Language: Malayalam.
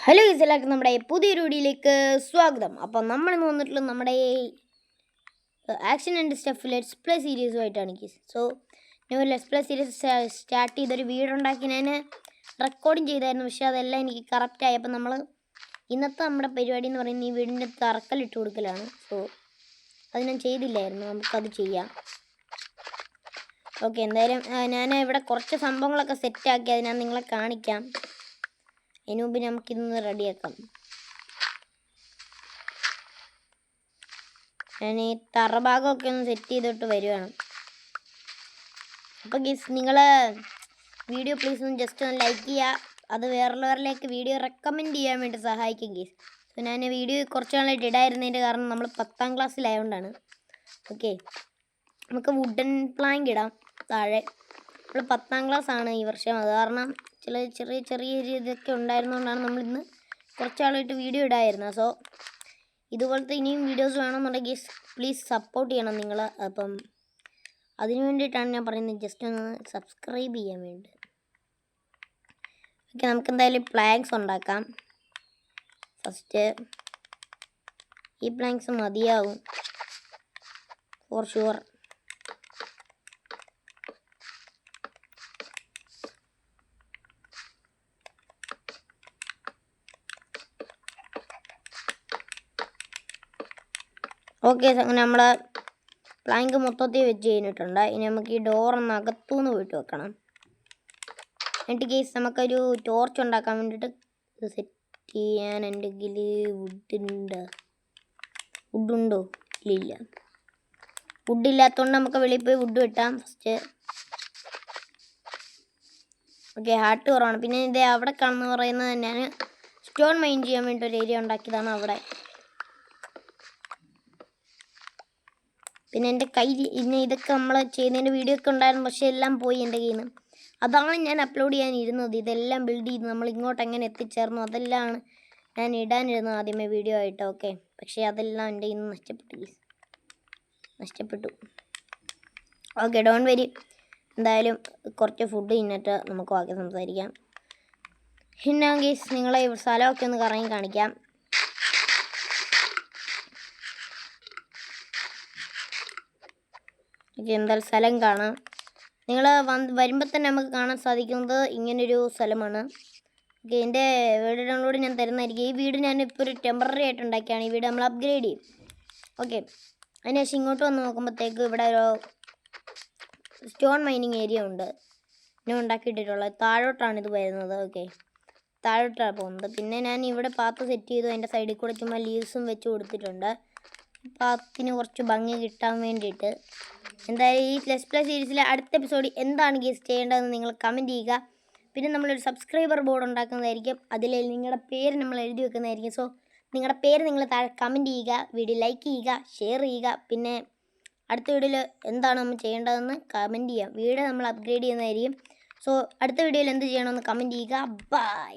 ഹലോ എല്ലാവർക്കും നമ്മുടെ പുതിയൊരു വീഡിയോയിലേക്ക് സ്വാഗതം. അപ്പം നമ്മൾ ഇന്ന് വന്നിട്ടുള്ളത് നമ്മുടെ action and stuff let's play സീരീസുമായിട്ടാണ് ഗീസ്. സോ ഞാൻ ഒരു ലെറ്റ്സ് പ്ലേ സീരീസ് സ്റ്റാർട്ട് ചെയ്തൊരു വീഡിയോ ഉണ്ടാക്കി ഞാൻ റെക്കോർഡിങ് ചെയ്തായിരുന്നു. പക്ഷേ അതെല്ലാം എനിക്ക് കറക്റ്റായി. അപ്പം നമ്മൾ ഇന്നത്തെ നമ്മുടെ പരിപാടി എന്ന് പറയുന്നത് ഈ വീടിൻ്റെ തറക്കല്ലിട്ട് കൊടുക്കലാണ്. സോ അത് ഞാൻ ചെയ്തില്ലായിരുന്നു, നമുക്കത് ചെയ്യാം. ഓക്കെ, എന്തായാലും ഞാൻ ഇവിടെ കുറച്ച് സംഭവങ്ങളൊക്കെ സെറ്റാക്കി അത് ഞാൻ നിങ്ങളെ കാണിക്കാം. അതിന് മുമ്പ് നമുക്കിന്ന് റെഡിയാക്കാം. ഞാൻ ഈ തറഭാഗമൊക്കെ ഒന്ന് സെറ്റ് ചെയ്തിട്ട് വരുവാണ്. അപ്പോൾ ഗീസ് നിങ്ങൾ വീഡിയോ പ്ലീസ് ഒന്ന് ജസ്റ്റ് ഒന്ന് ലൈക്ക് ചെയ്യുക. അത് വേറുള്ളവരിലേക്ക് വീഡിയോ റെക്കമെൻഡ് ചെയ്യാൻ വേണ്ടി സഹായിക്കും ഗീസ്. സോ ഞാൻ വീഡിയോ കുറച്ച് നാളായിട്ട് ഇടായിരുന്നതിൻ്റെ കാരണം നമ്മൾ 10ാം ക്ലാസ്സിലായതുകൊണ്ടാണ്. ഓക്കെ, നമുക്ക് വുഡൻ പ്ലാങ്ക് ഇടാം താഴെ. നമ്മൾ 10ാം ക്ലാസ്സാണ് ഈ വർഷം, അത് കാരണം ചെറിയ ഇതൊക്കെ ഉണ്ടായിരുന്നതുകൊണ്ടാണ് നമ്മളിന്ന് കുറച്ചാളായിട്ട് വീഡിയോ ഇടായിരുന്നു. സോ ഇതുപോലത്തെ ഇനിയും വീഡിയോസ് വേണമെന്നുണ്ടെങ്കിൽ പ്ലീസ് സപ്പോർട്ട് ചെയ്യണം നിങ്ങൾ. അപ്പം അതിന് വേണ്ടിയിട്ടാണ് ഞാൻ പറയുന്നത്, ജസ്റ്റ് ഒന്ന് സബ്സ്ക്രൈബ് ചെയ്യാൻ വേണ്ടി. ഓക്കെ, നമുക്കെന്തായാലും പ്ലാങ്ക്സ് ഉണ്ടാക്കാം. ഫസ്റ്റ് ഈ പ്ലാങ്ക്സ് മതിയാവും ഫോർ ഷുവർ. ഓക്കെ, അങ്ങനെ നമ്മൾ പ്ലാങ്ക് മൊത്തത്തിൽ വെച്ച് കഴിഞ്ഞിട്ടുണ്ട്. ഇനി നമുക്ക് ഈ ഡോറൊന്ന് അകത്തുനിന്ന് പോയിട്ട് വെക്കണം. എന്നിട്ട് കേസ് നമുക്കൊരു ടോർച്ച് ഉണ്ടാക്കാൻ വേണ്ടിയിട്ട് സെറ്റ് ചെയ്യാൻ എൻ്റെ കയ്യിൽ വുഡുണ്ടോ? ഇല്ല, വുഡില്ലാത്തതുകൊണ്ട് നമുക്ക് വെളിയിൽ പോയി വുഡ് വെട്ടാം ഫസ്റ്റ്. ഓക്കെ, ഹാർട്ട് കുറവാണ്. പിന്നെ ഇത് അവിടെ കാണുന്ന പറയുന്നത് ഞാൻ സ്റ്റോൺ മൈൻ ചെയ്യാൻ വേണ്ടി ഒരു ഏരിയ ഉണ്ടാക്കിയതാണ് അവിടെ. പിന്നെ എൻ്റെ കയ്യിൽ ഇന്ന് ഇതൊക്കെ നമ്മൾ ചെയ്യുന്നതിൻ്റെ വീഡിയോ ഒക്കെ ഉണ്ടായിരുന്നു, പക്ഷേ എല്ലാം പോയി എൻ്റെ കയ്യിൽ നിന്ന്. അതാണ് ഞാൻ അപ്ലോഡ് ചെയ്യാനിരുന്നത്. ഇതെല്ലാം ബിൽഡ് ചെയ്ത് നമ്മൾ ഇങ്ങോട്ട് എങ്ങനെ എത്തിച്ചേർന്നു അതെല്ലാം ഞാൻ ഇടാനിരുന്നത് ആദ്യമേ വീഡിയോ ആയിട്ട്. ഓക്കെ, പക്ഷേ അതെല്ലാം എൻ്റെ കയ്യിൽ നിന്ന് നഷ്ടപ്പെട്ടു. ഓക്കെ, ഡോൺ വരി. എന്തായാലും കുറച്ച് ഫുഡ് തിന്നിട്ട് നമുക്ക് ബാക്കി സംസാരിക്കാം. പിന്നെ ഗീസ് നിങ്ങളെ സ്ഥലമൊക്കെ ഒന്ന് കറങ്ങി കാണിക്കാം. എന്തായാലും സ്ഥലം കാണാം. നിങ്ങൾ വരുമ്പോൾ തന്നെ നമുക്ക് കാണാൻ സാധിക്കുന്നത് ഇങ്ങനൊരു സ്ഥലമാണ്. ഓക്കെ, എൻ്റെ വീഡിയോ ഡൗൺലോഡ് ഞാൻ തരുന്നതായിരിക്കും. ഈ വീട് ഞാനിപ്പോൾ ഒരു ടെമ്പററി ആയിട്ട് ഉണ്ടാക്കിയാണ്. ഈ വീട് നമ്മൾ അപ്ഗ്രേഡ് ചെയ്യും. ഓക്കെ, അതിനുശേഷം ഇങ്ങോട്ട് വന്ന് നോക്കുമ്പോഴത്തേക്ക് ഇവിടെ ഒരു സ്റ്റോൺ മൈനിങ് ഏരിയ ഉണ്ട്. ഞാൻ ഉണ്ടാക്കിയിട്ടിട്ടുള്ളത് താഴോട്ടാണ് ഇത് വരുന്നത്. ഓക്കെ, താഴോട്ടാണ് പോകുന്നത്. പിന്നെ ഞാൻ ഇവിടെ പാത്ത് സെറ്റ് ചെയ്തു. അതിൻ്റെ സൈഡിൽ കൂടെ ചുമ്മാ ലീവ്സും വെച്ച് കൊടുത്തിട്ടുണ്ട്, പാത്തിന് കുറച്ച് ഭംഗി കിട്ടാൻ വേണ്ടിയിട്ട്. എന്തായാലും ഈ ലെറ്റ്സ് പ്ലേ സീരീസിലെ അടുത്ത എപ്പിസോഡ് എന്താണ് ഗെസ് ചെയ്യേണ്ടതെന്ന് നിങ്ങൾ കമൻറ്റ് ചെയ്യുക. പിന്നെ നമ്മളൊരു സബ്സ്ക്രൈബർ ബോർഡ് ഉണ്ടാക്കുന്നതായിരിക്കും, അതിൽ നിങ്ങളുടെ പേര് നമ്മൾ എഴുതി വെക്കുന്നതായിരിക്കും. സോ നിങ്ങളുടെ പേര് നിങ്ങൾ താഴെ കമൻറ്റ് ചെയ്യുക, വീഡിയോ ലൈക്ക് ചെയ്യുക, ഷെയർ ചെയ്യുക. പിന്നെ അടുത്ത വീഡിയോയിൽ എന്താണ് നമ്മൾ ചെയ്യേണ്ടതെന്ന് കമൻറ്റ് ചെയ്യാം. വീഡിയോ നമ്മൾ അപ്ഗ്രേഡ് ചെയ്യുന്നതായിരിക്കും. സോ അടുത്ത വീഡിയോയിൽ എന്ത് ചെയ്യണമെന്ന് കമൻറ്റ് ചെയ്യുക. ബൈ.